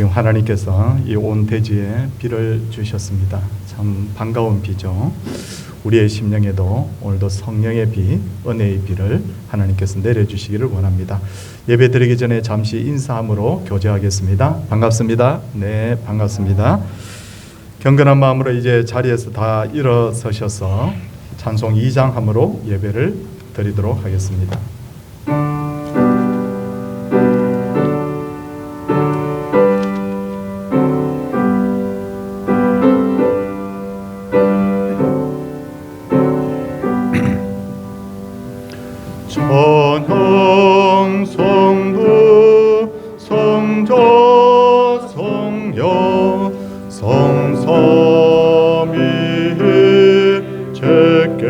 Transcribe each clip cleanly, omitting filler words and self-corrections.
지금 하나님께서 이 온 대지에 비를 주셨습니다. 참 반가운 비죠. 우리의 심령에도 오늘도 성령의 비, 은혜의 비를 하나님께서 내려주시기를 원합니다. 예배 드리기 전에 잠시 인사함으로 교제하겠습니다. 반갑습니다. 네, 반갑습니다. 경건한 마음으로 이제 자리에서 다 일어서셔서 찬송 2장함으로 예배를 드리도록 하겠습니다. 천황 성부 성자 성령 성삼위 제께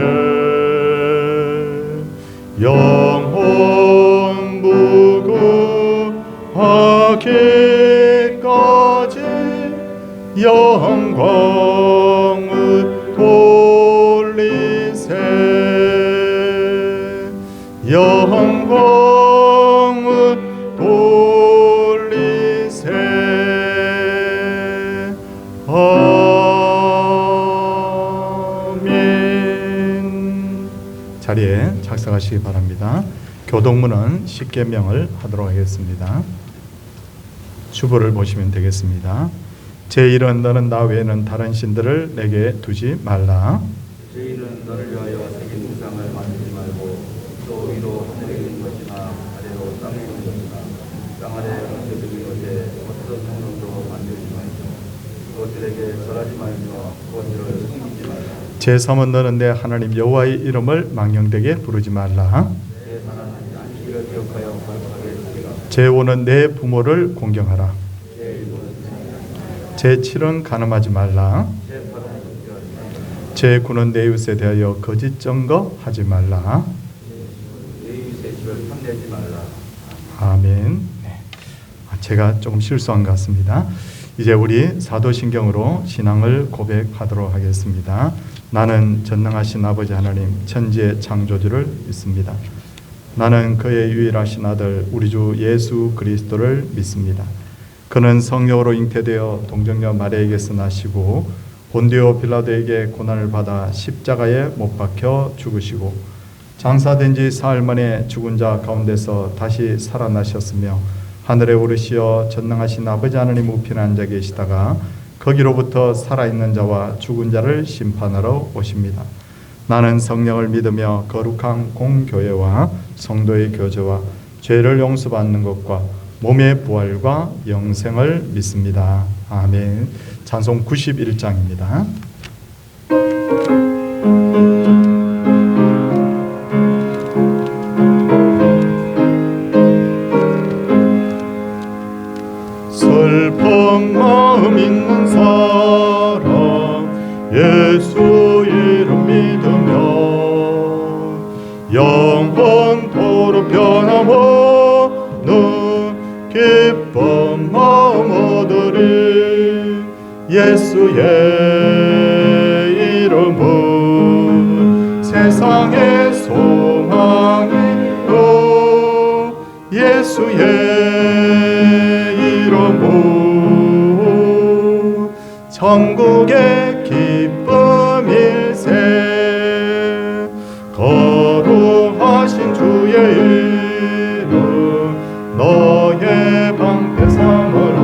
영원 무궁하기까지 영광을 돌리세 영광을 돌리세. 아멘. 자리에 착석하시기 바랍니다. 교동문은 십계명을 하도록 하겠습니다. 주보를 보시면 되겠습니다. 제1은 너는 나 외에는 다른 신들을 내게 두지 말라. 제1은 너를 위하여 새긴 우상을 만들지 말고 또 위로 하늘에 있는 것이나 아래로 땅에 있는 것이나 땅 아래 엉켜진 것에 어떤 형상도 만들지 말고 그것들에게 절하지 말며 그것들을 숨기지 말라. 제3은 너는 내 하나님 여호와의 이름을 망령되게 부르지 말라. 제4는 안식일을 기억하여 거룩하게 지키라. 제5는 내 부모를 공경하라. 제7은 간음하지 말라. 제9는 내 이웃에 대하여 거짓 증거하지 말라. 내 이웃의 집을 탐내지 말라. 아멘. 네. 제가 조금 실수한 것 같습니다. 이제 우리 사도신경으로 신앙을 고백하도록 하겠습니다. 나는 전능하신 아버지 하나님 천지의 창조주를 믿습니다. 나는 그의 유일하신 아들 우리 주 예수 그리스도를 믿습니다. 그는 성령으로 잉태되어 동정녀 마리아에게서 나시고 본디오 빌라도에게 고난을 받아 십자가에 못 박혀 죽으시고 장사된 지 사흘 만에 죽은 자 가운데서 다시 살아나셨으며 하늘에 오르시어 전능하신 아버지 하나님 우편에 앉아 계시다가 거기로부터 살아있는 자와 죽은 자를 심판하러 오십니다. 나는 성령을 믿으며 거룩한 공교회와 성도의 교제와 죄를 용서받는 것과 몸의 부활과 영생을 믿습니다. 아멘. 찬송 91장입니다. 슬픈 마음 있는 사람 예수 이름 믿으며 영원토록 변함없는 기쁜 마음 얻으리. 예수의 이름은 세상의 소망이요 예수의 이름은 천국의 기쁨일세. 거룩하신 주의 이름 너의 방패 삼으라.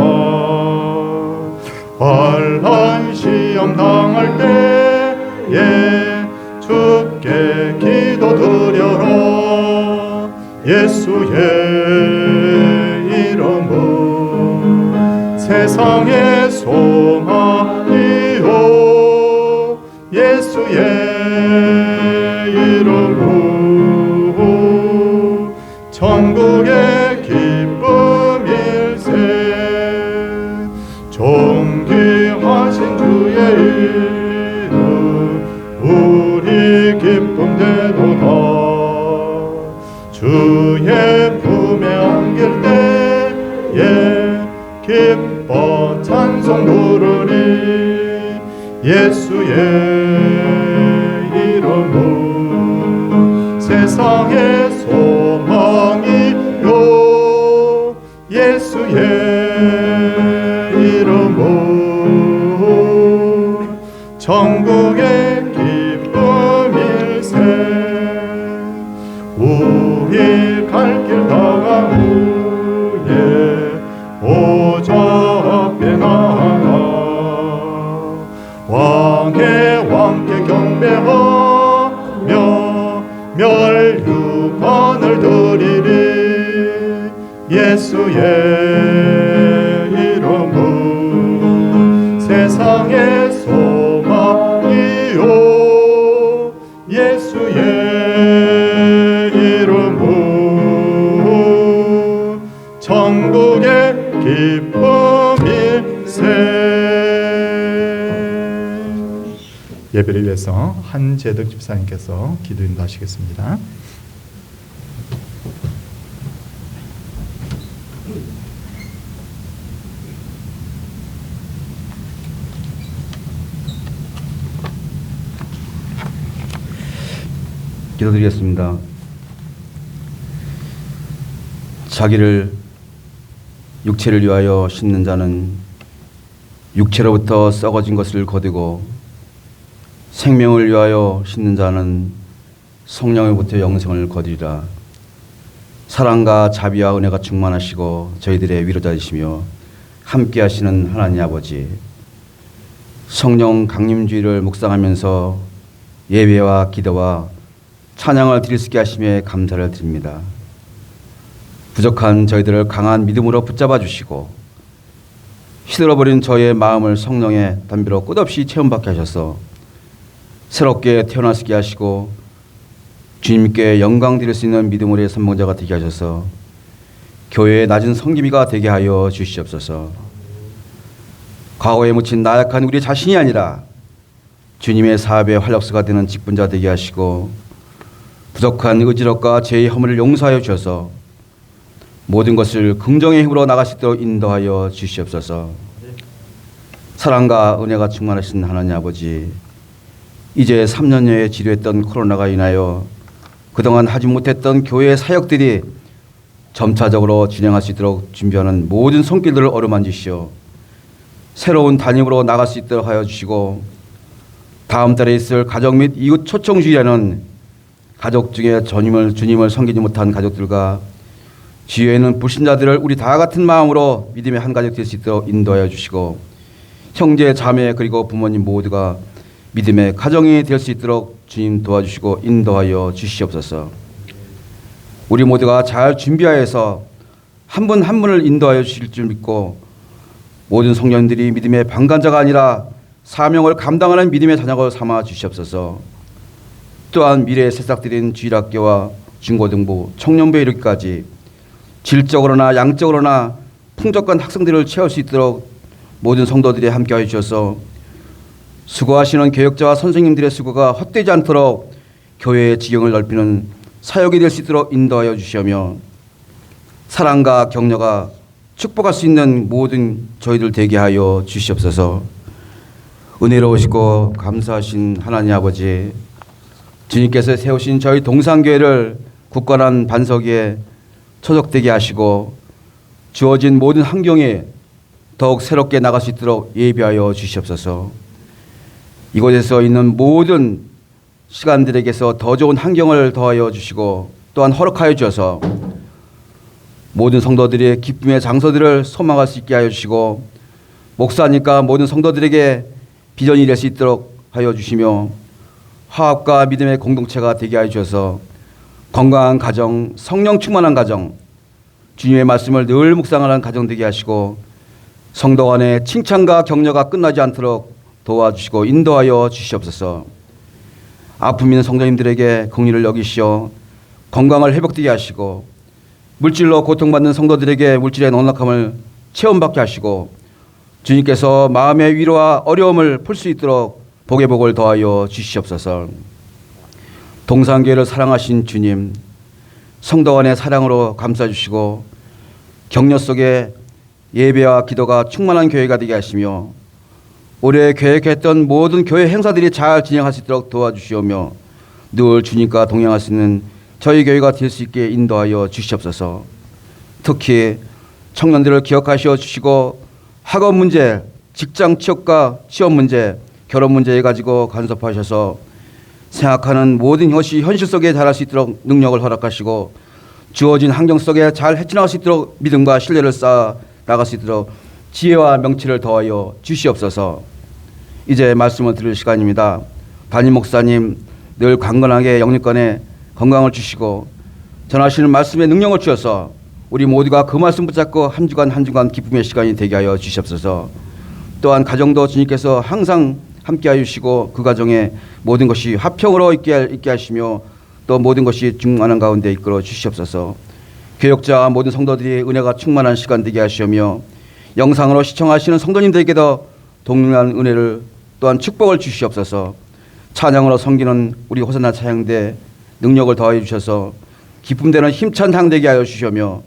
환난 시험 당할 때에 주께 기도드려라. 예수의 이름은 세상의 소망이요 예수의 이름은 천국의 기쁨일세. 존귀하신 주의 이름 우리 기쁨 되도다. 주의 품에 안길 때에 기뻐 찬송 부르리. 예수의 이름은 세상의 소망이요 예수의 이름은 천국의 기쁨일세. 우리 갈 길 다가 후에 오적배 나가 왕의 왕께 경배하며 멸류관을 드리리. 예수의 이름은 세상의 소망이요. 예수의 이름은 천국의 기쁨일세. 예배를 위해서 한재덕 집사님께서 기도 인도하시겠습니다. 기도드리겠습니다. 자기를 육체를 위하여 심는 자는 육체로부터 썩어진 것을 거두고 생명을 위하여 심는 자는 성령으로부터 영생을 거두리라. 사랑과 자비와 은혜가 충만하시고 저희들의 위로자이시며 함께 하시는 하나님 아버지, 성령 강림주의를 묵상하면서 예배와 기도와 찬양을 드릴 수 있게 하심에 감사를 드립니다. 부족한 저희들을 강한 믿음으로 붙잡아 주시고 시들어버린 저의 마음을 성령의 담비로 끝없이 체험받게 하셔서 새롭게 태어날 수 있게 하시고 주님께 영광 드릴 수 있는 믿음으로의 선봉자가 되게 하셔서 교회의 낮은 성기미가 되게 하여 주시옵소서. 과거에 묻힌 나약한 우리 자신이 아니라 주님의 사업의 활력소가 되는 직분자 되게 하시고 부족한 의지력과 죄의 허물을 용서하여 주셔서 모든 것을 긍정의 힘으로 나갈 수 있도록 인도하여 주시옵소서. 사랑과 은혜가 충만하신 하나님 아버지, 이제 3년여에 지루했던 코로나가 인하여 그동안 하지 못했던 교회의 사역들이 점차적으로 진행할 수 있도록 준비하는 모든 손길들을 어루만지시오. 새로운 단임으로 나갈 수 있도록 하여 주시고 다음 달에 있을 가정 및 이웃 초청주의라는 가족 중에 주님을 섬기지 못한 가족들과 주위에 있는 불신자들을 우리 다 같은 마음으로 믿음의 한 가족 될 수 있도록 인도하여 주시고 형제, 자매 그리고 부모님 모두가 믿음의 가정이 될 수 있도록 주님 도와주시고 인도하여 주시옵소서. 우리 모두가 잘 준비하여서 한 분 한 분을 인도하여 주실 줄 믿고 모든 성령들이 믿음의 방관자가 아니라 사명을 감당하는 믿음의 자녀가 삼아 주시옵소서. 또한 미래의 새싹들인 주일학교와 중고등부, 청년부에 이르기까지 질적으로나 양적으로나 풍족한 학생들을 채울 수 있도록 모든 성도들이 함께하여 주셔서 수고하시는 교역자와 선생님들의 수고가 헛되지 않도록 교회의 지경을 넓히는 사역이 될 수 있도록 인도하여 주시며 사랑과 격려가 축복할 수 있는 모든 저희들 되게 하여 주시옵소서. 은혜로우시고 감사하신 하나님 아버지, 주님께서 세우신 저희 동산교회를 굳건한 반석 위에 초석되게 하시고 주어진 모든 환경에 더욱 새롭게 나갈 수 있도록 예비하여 주시옵소서. 이곳에서 있는 모든 시간들에게서 더 좋은 환경을 더하여 주시고 또한 허락하여 주셔서 모든 성도들의 기쁨의 장소들을 소망할 수 있게 하여 주시고 목사니까 모든 성도들에게 비전이 될 수 있도록 하여 주시며 화합과 믿음의 공동체가 되게 하여 주셔서 건강한 가정, 성령 충만한 가정, 주님의 말씀을 늘 묵상하는 가정 되게 하시고 성도 간의 칭찬과 격려가 끝나지 않도록 도와주시고 인도하여 주시옵소서. 아픔 있는 성도님들에게 긍휼을 여기시어 건강을 회복되게 하시고 물질로 고통받는 성도들에게 물질의 넉넉함을 체험받게 하시고 주님께서 마음의 위로와 어려움을 풀 수 있도록 복의 복을 더하여 주시옵소서. 동산교회를 사랑하신 주님, 성도 간의 사랑으로 감싸주시고 격려 속에 예배와 기도가 충만한 교회가 되게 하시며 올해 계획했던 모든 교회 행사들이 잘 진행할 수 있도록 도와주시오며 늘 주님과 동행할 수 있는 저희 교회가 될 수 있게 인도하여 주시옵소서. 특히 청년들을 기억하시어 주시고 학업 문제, 직장 취업과 취업 문제, 결혼 문제 가지고 간섭하셔서 생각하는 모든 것이 현실 속에 달할 수 있도록 능력을 허락하시고 주어진 환경 속에 잘 헤쳐나갈 수 있도록 믿음과 신뢰를 쌓아 나갈 수 있도록 지혜와 명치를 더하여 주시옵소서. 이제 말씀을 들을 시간입니다. 담임 목사님 늘 강건하게 영육간에 건강을 주시고 전하시는 말씀에 능력을 주셔서 우리 모두가 그 말씀 붙잡고 한 주간 한 주간 기쁨의 시간이 되게 하여 주시옵소서. 또한 가정도 주님께서 항상 함께하여 주시고 그 가정에 모든 것이 화평으로 있게 하시며 또 모든 것이 중하는 가운데 이끌어 주시옵소서. 교역자와 모든 성도들이 은혜가 충만한 시간 되게 하시며 영상으로 시청하시는 성도님들에게도 동일한 은혜를 또한 축복을 주시옵소서. 찬양으로 섬기는 우리 호산나 찬양대 능력을 더하여 주셔서 기쁨되는 힘찬 향 되게 하여 주시며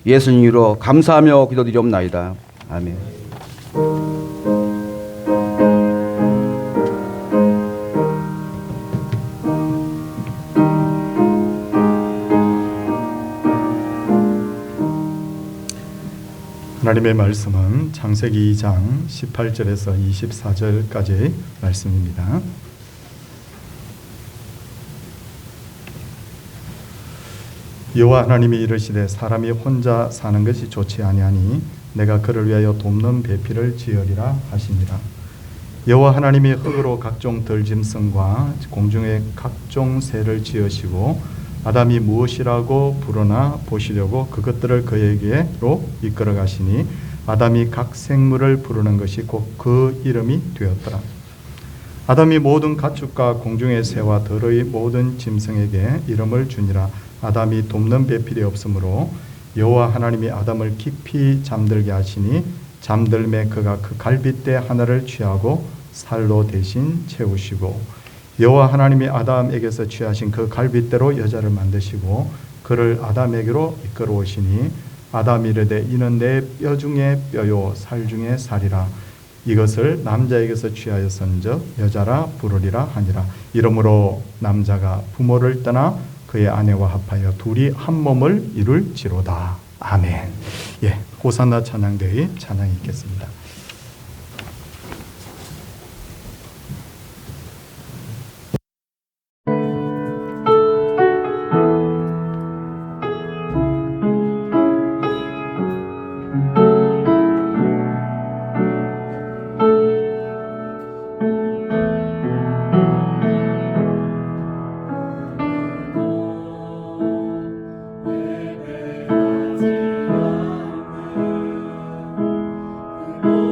예수님 이름으로 감사하며 기도드리옵나이다. 아멘. 하나님의 말씀은 창세기 2장 18절에서 24절까지의 말씀입니다. 여호와 하나님이 이르시되 사람이 혼자 사는 것이 좋지 아니하니 내가 그를 위하여 돕는 배필을 지으리라 하시니라. 여호와 하나님이 흙으로 각종 들짐승과 공중의 각종 새를 지으시고 아담이 무엇이라고 부르나 보시려고 그것들을 그에게로 이끌어 가시니 아담이 각 생물을 부르는 것이 곧 그 이름이 되었더라. 아담이 모든 가축과 공중의 새와 들의 모든 짐승에게 이름을 주니라. 아담이 돕는 배필이 없으므로 여호와 하나님이 아담을 깊이 잠들게 하시니 잠들매 그가 그 갈빗대 하나를 취하고 살로 대신 채우시고 여호와 하나님이 아담에게서 취하신 그 갈빗대로 여자를 만드시고 그를 아담에게로 이끌어 오시니 아담이 이르되 이는 내 뼈 중에 뼈요 살 중에 살이라. 이것을 남자에게서 취하였은즉 여자라 부르리라 하니라. 이러므로 남자가 부모를 떠나 그의 아내와 합하여 둘이 한 몸을 이룰지로다. 아멘. 예, 호산나 찬양대의 찬양이 있겠습니다. 오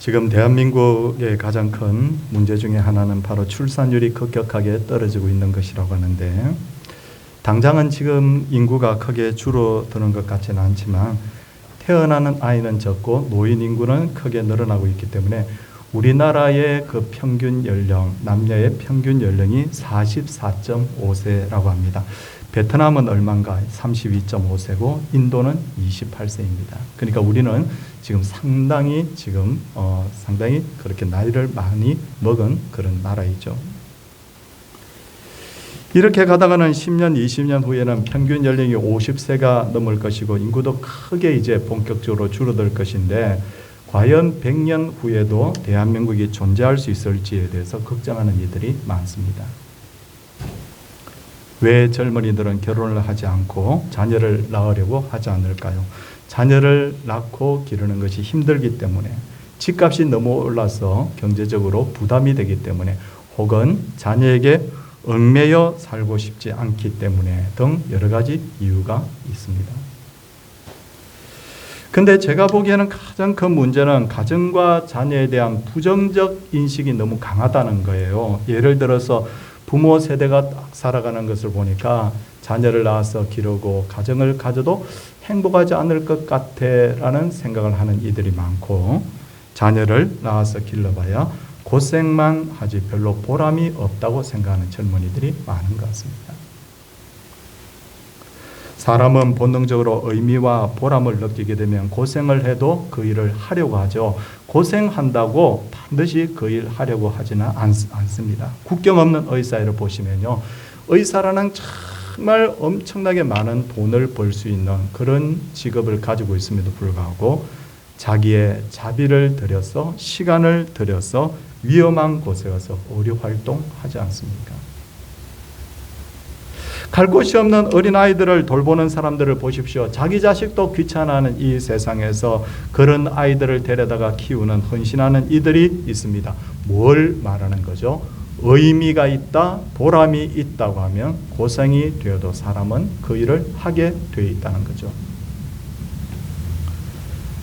지금 대한민국의 가장 큰 문제 중에 하나는 바로 출산율이 급격하게 떨어지고 있는 것이라고 하는데, 당장은 지금 인구가 크게 줄어드는 것 같지는 않지만 태어나는 아이는 적고 노인 인구는 크게 늘어나고 있기 때문에 우리나라의 그 평균 연령, 남녀의 평균 연령이 44.5세라고 합니다. 베트남은 얼마인가? 32.5세고 인도는 28세입니다. 그러니까 우리는 지금 상당히 그렇게 나이를 많이 먹은 그런 나라이죠. 이렇게 가다가는 10년, 20년 후에는 평균 연령이 50세가 넘을 것이고 인구도 크게 이제 본격적으로 줄어들 것인데, 과연 100년 후에도 대한민국이 존재할 수 있을지에 대해서 걱정하는 이들이 많습니다. 왜 젊은이들은 결혼을 하지 않고 자녀를 낳으려고 하지 않을까요? 자녀를 낳고 기르는 것이 힘들기 때문에, 집값이 너무 올라서 경제적으로 부담이 되기 때문에, 혹은 자녀에게 얽매여 살고 싶지 않기 때문에 등 여러 가지 이유가 있습니다. 근데 제가 보기에는 가장 큰 문제는 가정과 자녀에 대한 부정적 인식이 너무 강하다는 거예요. 예를 들어서 부모 세대가 딱 살아가는 것을 보니까 자녀를 낳아서 기르고 가정을 가져도 행복하지 않을 것 같아라는 생각을 하는 이들이 많고, 자녀를 낳아서 길러봐야 고생만 하지 별로 보람이 없다고 생각하는 젊은이들이 많은 것 같습니다. 사람은 본능적으로 의미와 보람을 느끼게 되면 고생을 해도 그 일을 하려고 하죠. 고생한다고 반드시 그 일 하려고 하지는 않습니다. 국경 없는 의사를 보시면요, 의사라는 정말 엄청나게 많은 돈을 벌 수 있는 그런 직업을 가지고 있음에도 불구하고 자기의 자비를 들여서, 시간을 들여서 위험한 곳에 가서 의료 활동하지 않습니까? 갈 곳이 없는 어린아이들을 돌보는 사람들을 보십시오. 자기 자식도 귀찮아하는 이 세상에서 그런 아이들을 데려다가 키우는, 헌신하는 이들이 있습니다. 뭘 말하는 거죠? 의미가 있다, 보람이 있다고 하면 고생이 되어도 사람은 그 일을 하게 되어 있다는 거죠.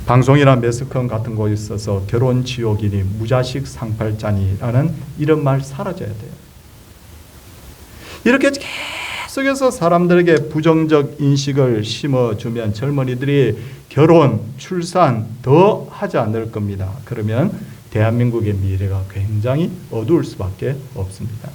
방송이나 매스컴 같은 곳에 있어서 결혼 지옥이니 무자식 상팔자니라는 이런 말 사라져야 돼요. 이렇게 계속해서 사람들에게 부정적 인식을 심어주면 젊은이들이 결혼, 출산 더 하지 않을 겁니다. 그러면 대한민국의 미래가 굉장히 어두울 수밖에 없습니다.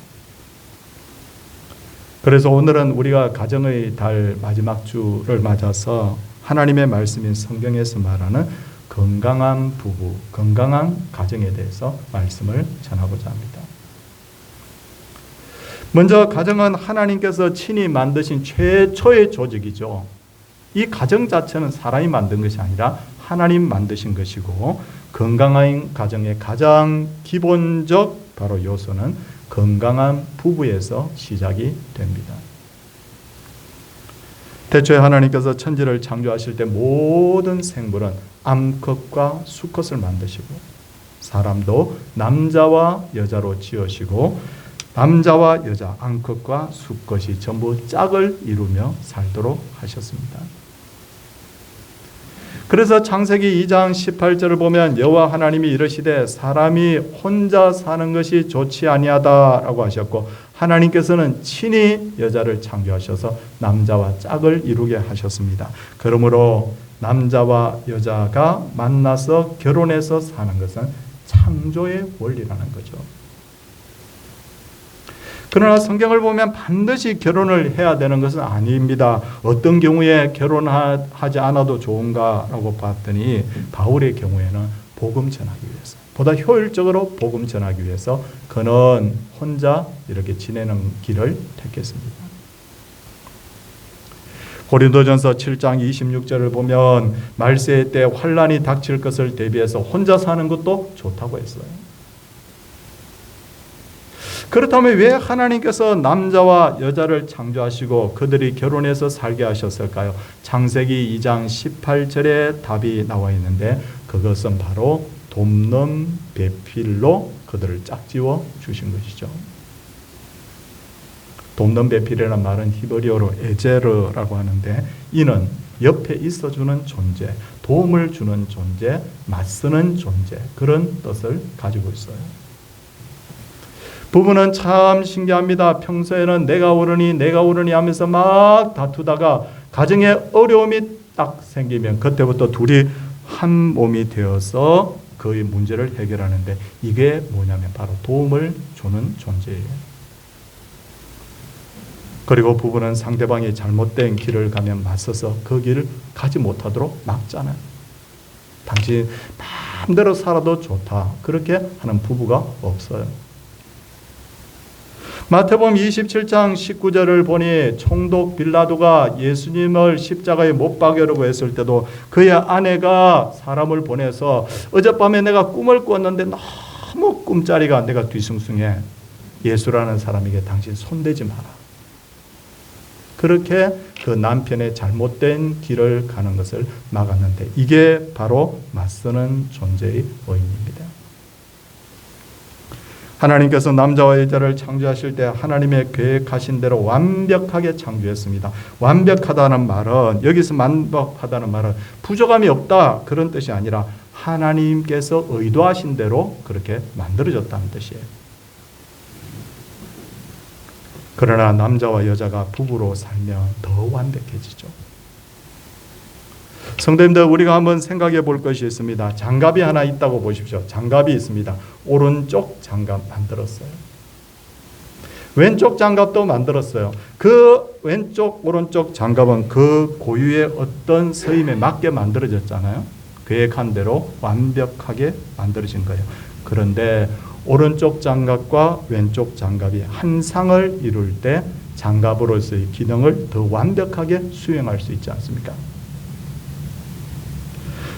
그래서 오늘은 우리가 가정의 달 마지막 주를 맞아서 하나님의 말씀인 성경에서 말하는 건강한 부부, 건강한 가정에 대해서 말씀을 전하고자 합니다. 먼저 가정은 하나님께서 친히 만드신 최초의 조직이죠. 이 가정 자체는 사람이 만든 것이 아니라 하나님 만드신 것이고, 건강한 가정의 가장 기본적 바로 요소는 건강한 부부에서 시작이 됩니다. 태초에 하나님께서 천지를 창조하실 때 모든 생물은 암컷과 수컷을 만드시고, 사람도 남자와 여자로 지으시고, 남자와 여자, 암컷과 수컷이 전부 짝을 이루며 살도록 하셨습니다. 그래서 창세기 2장 18절을 보면 여호와 하나님이 이르시되 사람이 혼자 사는 것이 좋지 아니하다라고 하셨고, 하나님께서는 친히 여자를 창조하셔서 남자와 짝을 이루게 하셨습니다. 그러므로 남자와 여자가 만나서 결혼해서 사는 것은 창조의 원리라는 거죠. 그러나 성경을 보면 반드시 결혼을 해야 되는 것은 아닙니다. 어떤 경우에 결혼하지 않아도 좋은가라고 봤더니 바울의 경우에는 복음 전하기 위해서, 보다 효율적으로 복음 전하기 위해서 그는 혼자 이렇게 지내는 길을 택했습니다. 고린도전서 7장 26절을 보면 말세 때 환난이 닥칠 것을 대비해서 혼자 사는 것도 좋다고 했어요. 그렇다면 왜 하나님께서 남자와 여자를 창조하시고 그들이 결혼해서 살게 하셨을까요? 창세기 2장 18절에 답이 나와 있는데, 그것은 바로 돕는 배필로 그들을 짝지어 주신 것이죠. 돕는 배필이라는 말은 히브리어로 에제르라고 하는데, 이는 옆에 있어주는 존재, 도움을 주는 존재, 맞서는 존재, 그런 뜻을 가지고 있어요. 부부는 참 신기합니다. 평소에는 내가 옳으니 하면서 막 다투다가 가정에 어려움이 딱 생기면 그때부터 둘이 한 몸이 되어서 그의 문제를 해결하는데, 이게 뭐냐면 바로 도움을 주는 존재예요. 그리고 부부는 상대방이 잘못된 길을 가면 맞서서 그 길을 가지 못하도록 막잖아요. 당신 마음대로 살아도 좋다, 그렇게 하는 부부가 없어요. 마태복음 27장 19절을 보니 총독 빌라도가 예수님을 십자가에 못 박으려고 했을 때도 그의 아내가 사람을 보내서 어젯밤에 내가 꿈을 꿨는데 너무 꿈자리가 내가 뒤숭숭해, 예수라는 사람에게 당신 손대지 마라. 그렇게 그 남편의 잘못된 길을 가는 것을 막았는데, 이게 바로 맞서는 존재의 의미입니다. 하나님께서 남자와 여자를 창조하실 때 하나님의 계획하신 대로 완벽하게 창조했습니다. 완벽하다는 말은, 여기서 완벽하다는 말은 부족함이 없다 그런 뜻이 아니라 하나님께서 의도하신 대로 그렇게 만들어졌다는 뜻이에요. 그러나 남자와 여자가 부부로 살면 더 완벽해지죠. 성도님들, 우리가 한번 생각해 볼 것이 있습니다. 장갑이 하나 있다고 보십시오. 장갑이 있습니다. 오른쪽 장갑 만들었어요. 왼쪽 장갑도 만들었어요. 그 왼쪽 오른쪽 장갑은 그 고유의 어떤 서임에 맞게 만들어졌잖아요. 계획한 대로 완벽하게 만들어진 거예요. 그런데 오른쪽 장갑과 왼쪽 장갑이 한 상을 이룰 때 장갑으로서의 기능을 더 완벽하게 수행할 수 있지 않습니까?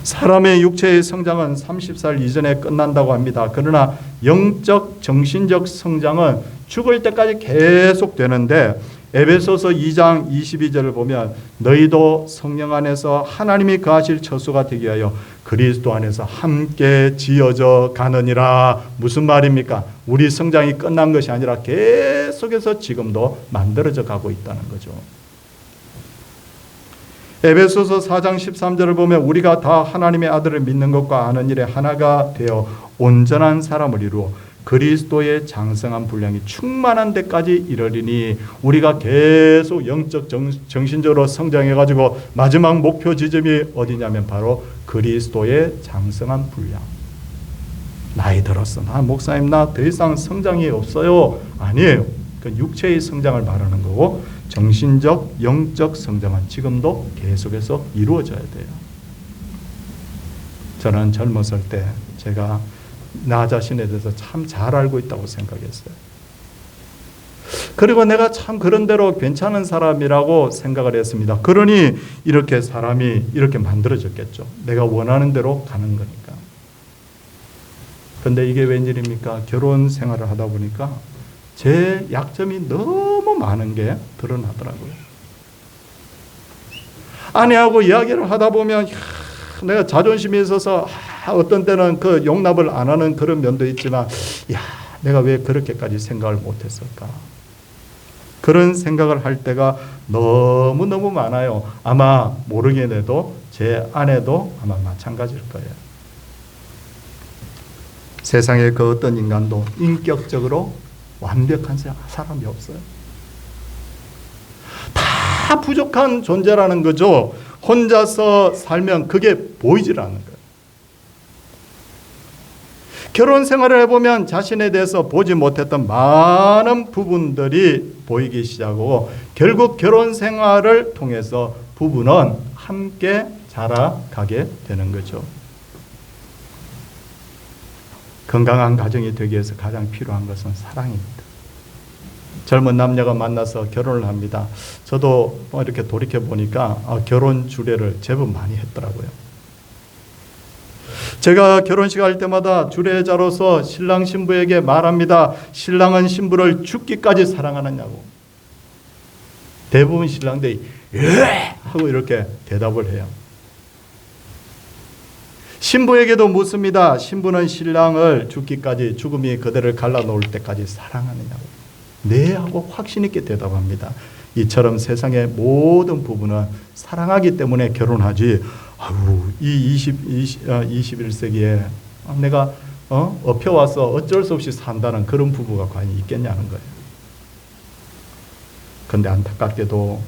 사람의 육체의 성장은 30살 이전에 끝난다고 합니다. 그러나 영적, 정신적 성장은 죽을 때까지 계속 되는데, 에베소서 2장 22절을 보면 너희도 성령 안에서 하나님이 거하실 처소가 되게 하여 그리스도 안에서 함께 지어져 가느니라. 무슨 말입니까? 우리 성장이 끝난 것이 아니라 계속해서 지금도 만들어져 가고 있다는 거죠. 에베소서 4장 13절을 보면 우리가 다 하나님의 아들을 믿는 것과 아는 일에 하나가 되어 온전한 사람을 이루어 그리스도의 장성한 분량이 충만한 데까지 이르리니, 우리가 계속 영적 정신적으로 성장해가지고 마지막 목표 지점이 어디냐면 바로 그리스도의 장성한 분량. 나이 들었어, 나 목사님 나 더 이상 성장이 없어요. 아니에요. 그 육체의 성장을 말하는 거고, 정신적, 영적 성장은 지금도 계속해서 이루어져야 돼요. 저는 젊었을 때 제가 나 자신에 대해서 참 잘 알고 있다고 생각했어요. 그리고 내가 참 그런대로 괜찮은 사람이라고 생각을 했습니다. 그러니 이렇게 사람이 이렇게 만들어졌겠죠. 내가 원하는 대로 가는 거니까. 그런데 이게 웬일입니까? 결혼 생활을 하다 보니까 제 약점이 너무 많은 게 드러나더라고요. 아내하고 이야기를 하다 보면 내가 자존심이 있어서 어떤 때는 그 용납을 안 하는 그런 면도 있지만, 내가 왜 그렇게까지 생각을 못했을까? 그런 생각을 할 때가 너무너무 많아요. 아마 모르긴 해도 제 아내도 아마 마찬가지일 거예요. 세상에 그 어떤 인간도 인격적으로 완벽한 사람이 없어요. 다 부족한 존재라는 거죠. 혼자서 살면 그게 보이질 않는 거예요. 결혼 생활을 해보면 자신에 대해서 보지 못했던 많은 부분들이 보이기 시작하고, 결국 결혼 생활을 통해서 부부는 함께 자라가게 되는 거죠. 건강한 가정이 되기 위해서 가장 필요한 것은 사랑입니다. 젊은 남녀가 만나서 결혼을 합니다. 저도 이렇게 돌이켜 보니까 결혼 주례를 제법 많이 했더라고요. 제가 결혼식 할 때마다 주례자로서 신랑 신부에게 말합니다. 신랑은 신부를 죽기까지 사랑하느냐고. 대부분 신랑들이 예! 하고 이렇게 대답을 해요. 신부에게도 묻습니다. 신부는 신랑을 죽기까지, 죽음이 그대를 갈라놓을 때까지 사랑하느냐고. 네 하고 확신 있게 대답합니다. 이처럼 세상의 모든 부부는 사랑하기 때문에 결혼하지. 이 21세기에 내가 업혀와서 어쩔 수 없이 산다는 그런 부부가 과연 있겠냐는 거예요. 그런데 안타깝게도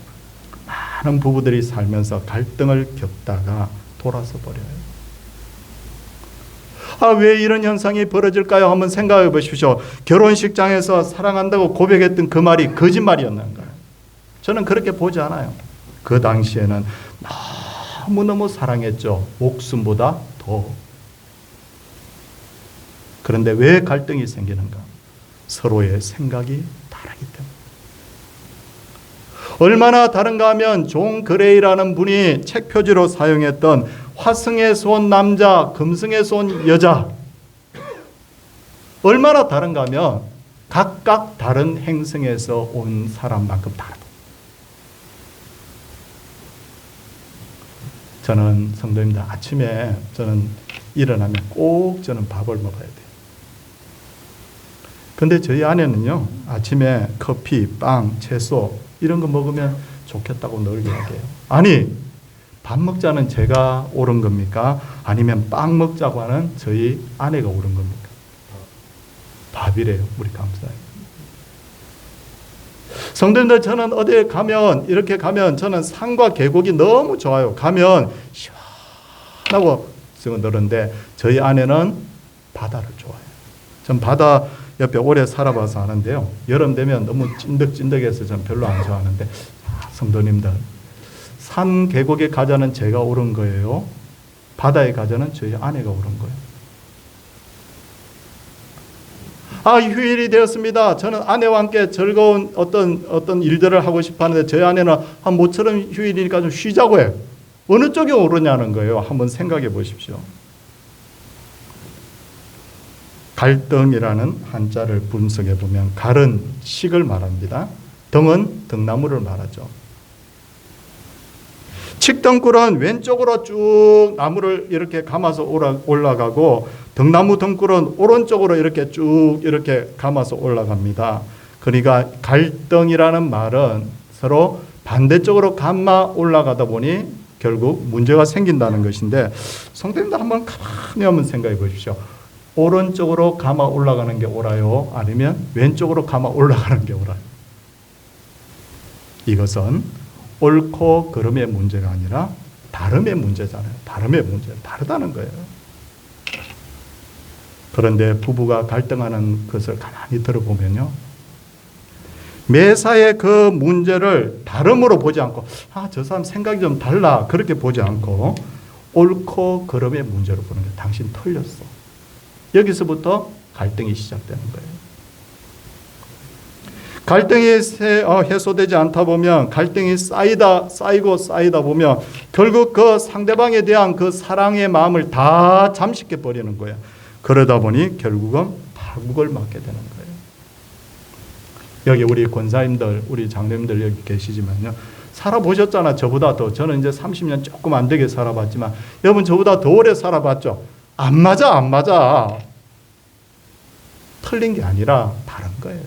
많은 부부들이 살면서 갈등을 겪다가 돌아서 버려요. 왜 이런 현상이 벌어질까요? 한번 생각해 보십시오. 결혼식장에서 사랑한다고 고백했던 그 말이 거짓말이었는가요? 저는 그렇게 보지 않아요. 그 당시에는 너무너무 사랑했죠. 목숨보다 더. 그런데 왜 갈등이 생기는가? 서로의 생각이 다르기 때문에. 얼마나 다른가 하면 존 그레이라는 분이 책 표지로 사용했던 화승에서 온 남자, 금승에서 온 여자, 얼마나 다른가 하면 각각 다른 행성에서 온 사람만큼 다르다. 저는 성도님들 아침에 저는 일어나면 꼭 저는 밥을 먹어야 돼요. 근데 저희 아내는요, 아침에 커피, 빵, 채소 이런 거 먹으면 좋겠다고 늘 이야기해요. 아니, 밥 먹자는 제가 옳은 겁니까? 아니면 빵 먹자고 하는 저희 아내가 옳은 겁니까? 밥이래요. 우리 감사해요. 성도님들, 저는 어디에 가면, 이렇게 가면 저는 산과 계곡이 너무 좋아요. 가면 시원하고 늘은데 저희 아내는 바다를 좋아해요. 전 바다 옆에 오래 살아봐서 아는데요. 여름 되면 너무 찐득찐득해서 전 별로 안 좋아하는데, 성도님들, 산 계곡에 가자는 제가 옳은 거예요? 바다에 가자는 저희 아내가 옳은 거예요? 휴일이 되었습니다. 저는 아내와 함께 즐거운 어떤 일들을 하고 싶어 하는데 저희 아내는 모처럼 휴일이니까 좀 쉬자고 해요. 어느 쪽이 옳으냐는 거예요. 한번 생각해 보십시오. 갈등이라는 한자를 분석해 보면 갈은 식을 말합니다. 등은 등나무를 말하죠. 칡덩굴은 왼쪽으로 쭉 나무를 이렇게 감아서 올라가고 등나무 등굴은 오른쪽으로 이렇게 쭉 이렇게 감아서 올라갑니다. 그러니까 갈등이라는 말은 서로 반대쪽으로 감아 올라가다 보니 결국 문제가 생긴다는 것인데, 성도님들 한번 생각해 보십시오. 오른쪽으로 감아 올라가는 게 옳아요? 아니면 왼쪽으로 감아 올라가는 게 옳아요? 이것은 옳고 그름의 문제가 아니라 다름의 문제잖아요. 다름의 문제, 다르다는 거예요. 그런데 부부가 갈등하는 것을 가만히 들어보면요, 매사에 그 문제를 다름으로 보지 않고 저 사람 생각이 좀 달라 그렇게 보지 않고 옳고 그름의 문제로 보는 거예요. 당신 틀렸어. 여기서부터 갈등이 시작되는 거예요. 갈등이 해소되지 않다 보면 갈등이 쌓이다 보면 결국 그 상대방에 대한 그 사랑의 마음을 다 잠식해 버리는 거예요. 그러다 보니 결국은 파국을 맞게 되는 거예요. 여기 우리 권사님들, 우리 장로님들 여기 계시지만요, 살아보셨잖아. 저보다 더. 저는 이제 30년 조금 안 되게 살아봤지만 여러분 저보다 더 오래 살아봤죠. 안 맞아. 틀린 게 아니라 다른 거예요.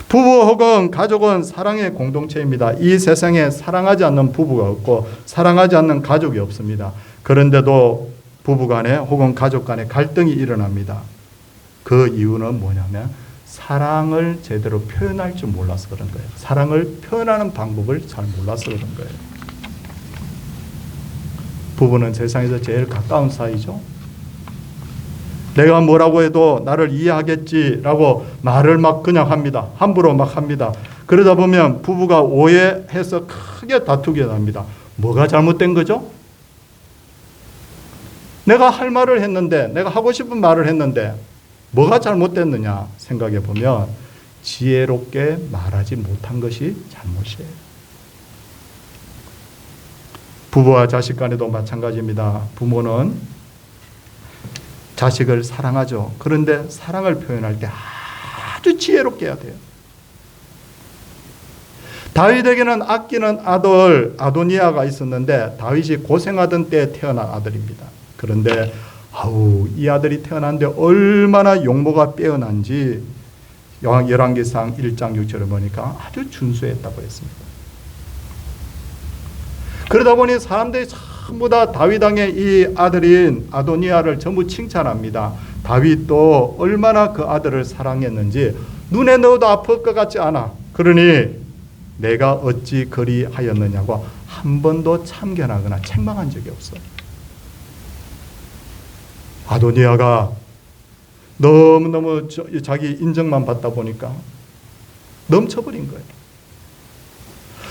부부 혹은 가족은 사랑의 공동체입니다. 이 세상에 사랑하지 않는 부부가 없고 사랑하지 않는 가족이 없습니다. 그런데도 부부간에 혹은 가족 간에 갈등이 일어납니다. 그 이유는 뭐냐면 사랑을 제대로 표현할 줄 몰라서 그런 거예요. 사랑을 표현하는 방법을 잘 몰라서 그런 거예요. 부부는 세상에서 제일 가까운 사이죠. 내가 뭐라고 해도 나를 이해하겠지라고 말을 막 그냥 합니다. 함부로 막 합니다. 그러다 보면 부부가 오해해서 크게 다투게 됩니다. 뭐가 잘못된 거죠? 내가 할 말을 했는데, 내가 하고 싶은 말을 했는데 뭐가 잘못됐느냐 생각해 보면 지혜롭게 말하지 못한 것이 잘못이에요. 부부와 자식 간에도 마찬가지입니다. 부모는 자식을 사랑하죠. 그런데 사랑을 표현할 때 아주 지혜롭게 해야 돼요. 다윗에게는 아끼는 아들 아도니아가 있었는데 다윗이 고생하던 때에 태어난 아들입니다. 그런데 이 아들이 태어났는데 얼마나 용모가 빼어난지 열왕기상 1장 6절을 보니까 아주 준수했다고 했습니다. 그러다 보니 사람들이 전부 다 다윗 왕의 이 아들인 아도니아를 전부 칭찬합니다. 다윗도 얼마나 그 아들을 사랑했는지 눈에 넣어도 아플 것 같지 않아. 그러니 내가 어찌 그리하였느냐고 한 번도 참견하거나 책망한 적이 없어요. 아도니아가 너무너무 자기 인정만 받다 보니까 넘쳐버린 거예요.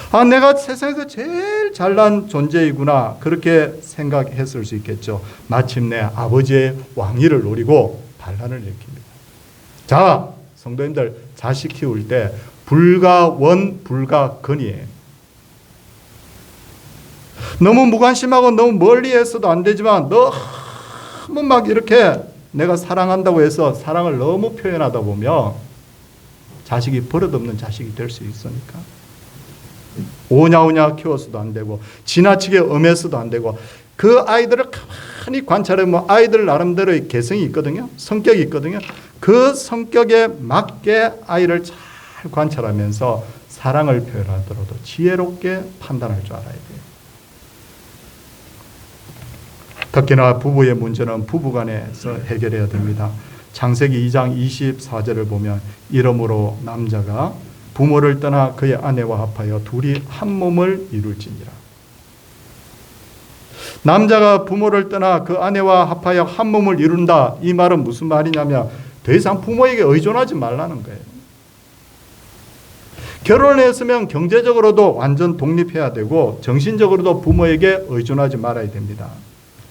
아, 내가 세상에서 제일 잘난 존재이구나, 그렇게 생각했을 수 있겠죠. 마침내 아버지의 왕위를 노리고 반란을 일으킵니다. 자, 성도님들, 자식 키울 때 불가원 불가건이에요. 너무 무관심하고 너무 멀리해서도 안 되지만 너무 막 이렇게 내가 사랑한다고 해서 사랑을 너무 표현하다 보면 자식이 버릇없는 자식이 될 수 있으니까. 오냐오냐 키워서도 안 되고 지나치게 엄해서도 안 되고, 그 아이들을 가만히 관찰해보면 아이들 나름대로의 개성이 있거든요. 성격이 있거든요. 그 성격에 맞게 아이를 잘 관찰하면서 사랑을 표현하더라도 지혜롭게 판단할 줄 알아야 돼요. 특히나 부부의 문제는 부부간에서 해결해야 됩니다. 창세기 2장 24절을 보면 이러므로 남자가 부모를 떠나 그의 아내와 합하여 둘이 한 몸을 이룰지니라. 남자가 부모를 떠나 그 아내와 합하여 한 몸을 이룬다. 이 말은 무슨 말이냐면 더 이상 부모에게 의존하지 말라는 거예요. 결혼을 했으면 경제적으로도 완전 독립해야 되고 정신적으로도 부모에게 의존하지 말아야 됩니다.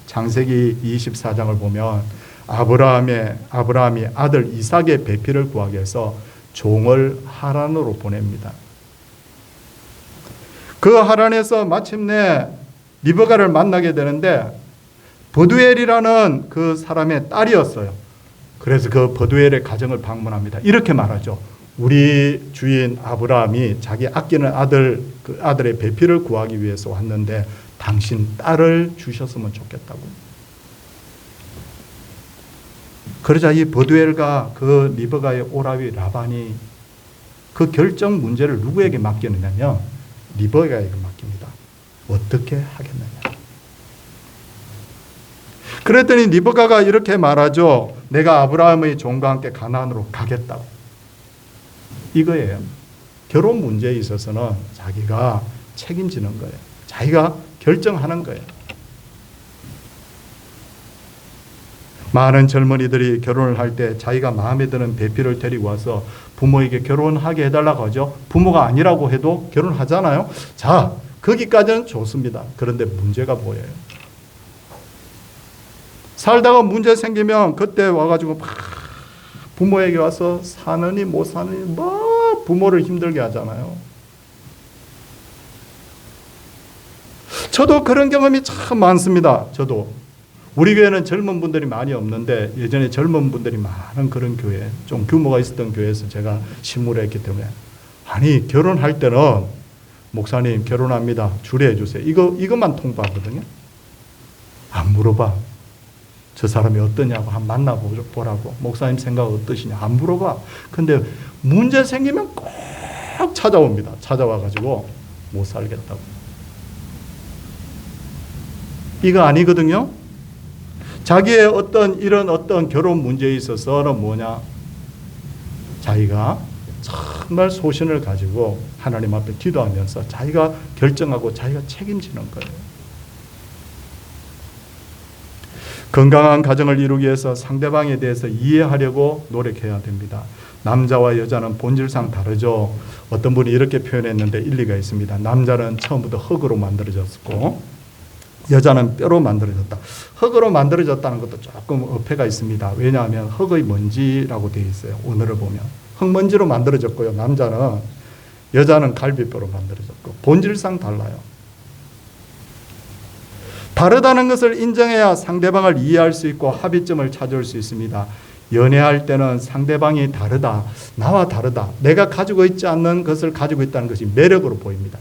창세기 24장을 보면 아브라함이 아들 이삭의 배필을 구하기 위해서 종을 하란으로 보냅니다. 그 하란에서 마침내 리브가를 만나게 되는데 버두엘이라는 그 사람의 딸이었어요. 그래서 그 버두엘의 가정을 방문합니다. 이렇게 말하죠. 우리 주인 아브라함이 자기 아끼는 그 아들의 배필을 구하기 위해서 왔는데 당신 딸을 주셨으면 좋겠다고. 그러자 이 버두엘과 그 리브가의 오라비 라반이 그 결정 문제를 누구에게 맡기느냐면 리브가에게 맡깁니다. 어떻게 하겠느냐. 그랬더니 리브가가 이렇게 말하죠. 내가 아브라함의 종과 함께 가나안으로 가겠다고. 이거예요. 결혼 문제에 있어서는 자기가 책임지는 거예요. 자기가 결정하는 거예요. 많은 젊은이들이 결혼을 할 때 자기가 마음에 드는 배필을 데리고 와서 부모에게 결혼하게 해달라고 하죠. 부모가 아니라고 해도 결혼하잖아요. 자, 거기까지는 좋습니다. 그런데 문제가 뭐예요? 살다가 문제 생기면 그때 와가지고 막 부모에게 와서 사느니 못 사느니 뭐 부모를 힘들게 하잖아요. 저도 그런 경험이 참 많습니다. 저도. 우리 교회는 젊은 분들이 많이 없는데 예전에 젊은 분들이 많은 그런 교회, 좀 규모가 있었던 교회에서 제가 신무를 했기 때문에, 아니 결혼할 때는 목사님 결혼합니다, 주례해 주세요, 이것만 통보하거든요. 안 물어봐. 저 사람이 어떠냐고 한번 만나보라고. 목사님 생각 어떠시냐 안 물어봐. 근데 문제 생기면 꼭 찾아옵니다. 찾아와가지고 못 살겠다고. 이거 아니거든요. 자기의 이런 어떤 결혼 문제에 있어서는 뭐냐? 자기가 정말 소신을 가지고 하나님 앞에 기도하면서 자기가 결정하고 자기가 책임지는 거예요. 건강한 가정을 이루기 위해서 상대방에 대해서 이해하려고 노력해야 됩니다. 남자와 여자는 본질상 다르죠. 어떤 분이 이렇게 표현했는데 일리가 있습니다. 남자는 처음부터 흙으로 만들어졌고 여자는 뼈로 만들어졌다. 흙으로 만들어졌다는 것도 조금 어폐가 있습니다. 왜냐하면 흙의 먼지라고 되어 있어요. 오늘을 보면 흙먼지로 만들어졌고요. 여자는 갈비뼈로 만들어졌고 본질상 달라요. 다르다는 것을 인정해야 상대방을 이해할 수 있고 합의점을 찾을 수 있습니다. 연애할 때는 상대방이 다르다, 나와 다르다, 내가 가지고 있지 않는 것을 가지고 있다는 것이 매력으로 보입니다.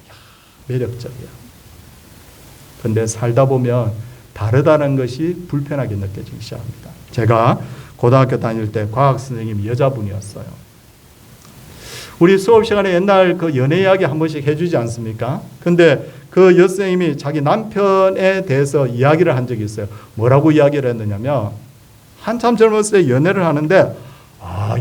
매력적이야. 근데 살다 보면 다르다는 것이 불편하게 느껴지기 시작합니다. 제가 고등학교 다닐 때 과학 선생님이 여자분이었어요. 우리 수업 시간에 옛날 그 연애 이야기 한 번씩 해주지 않습니까? 근데 그 여선생님이 자기 남편에 대해서 이야기를 한 적이 있어요. 뭐라고 이야기를 했느냐면 한참 젊었을 때 연애를 하는데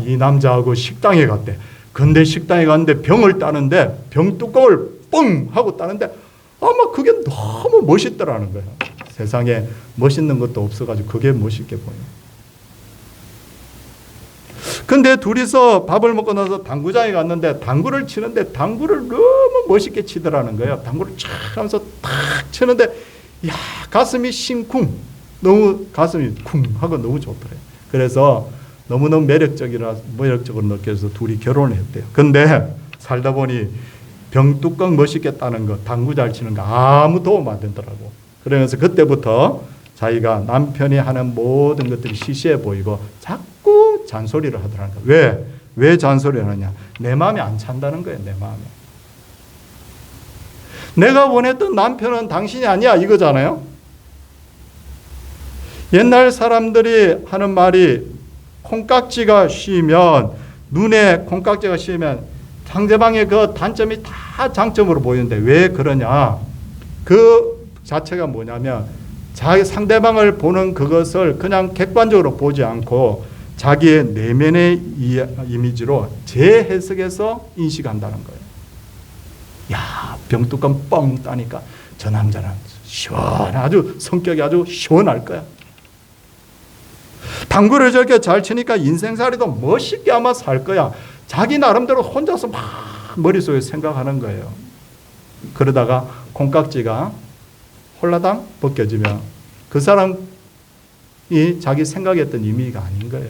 이 남자하고 식당에 갔대. 근데 식당에 갔는데 병을 따는데 병 뚜껑을 뻥 하고 따는데 아마 그게 너무 멋있더라는 거예요. 세상에 멋있는 것도 없어가지고 그게 멋있게 보여요. 근데 둘이서 밥을 먹고 나서 당구장에 갔는데 당구를 치는데 당구를 너무 멋있게 치더라는 거예요. 당구를 쫙 하면서 탁 치는데 야, 가슴이 싱쿵, 너무 가슴이 쿵 하고 너무 좋더래요. 그래서 너무너무 매력적으로 느껴서 둘이 결혼을 했대요. 근데 살다 보니 병뚜껑 멋있게 따는 거, 당구 잘 치는 거 아무 도움 안 되더라고. 그러면서 그때부터 자기가 남편이 하는 모든 것들이 시시해 보이고 자꾸 잔소리를 하더라는 거예요. 왜 잔소리를 하느냐? 내 마음에 안 찬다는 거예요. 내 마음에. 내가 원했던 남편은 당신이 아니야 이거잖아요. 옛날 사람들이 하는 말이 콩깍지가 씌이면 눈에 콩깍지가 씌이면 상대방의 그 단점이 다 장점으로 보이는데 왜 그러냐? 그 자체가 뭐냐면 자기 상대방을 보는 그것을 그냥 객관적으로 보지 않고 자기의 내면의 이미지로 재해석해서 인식한다는 거예요. 야, 병뚜껑 뻥 따니까 저 남자는 아주 성격이 아주 시원할 거야. 당구를 저렇게 잘 치니까 인생살이도 멋있게 아마 살 거야. 자기 나름대로 혼자서 막 머릿속에 생각하는 거예요. 그러다가 콩깍지가 홀라당 벗겨지면 그 사람이 자기 생각했던 의미가 아닌 거예요.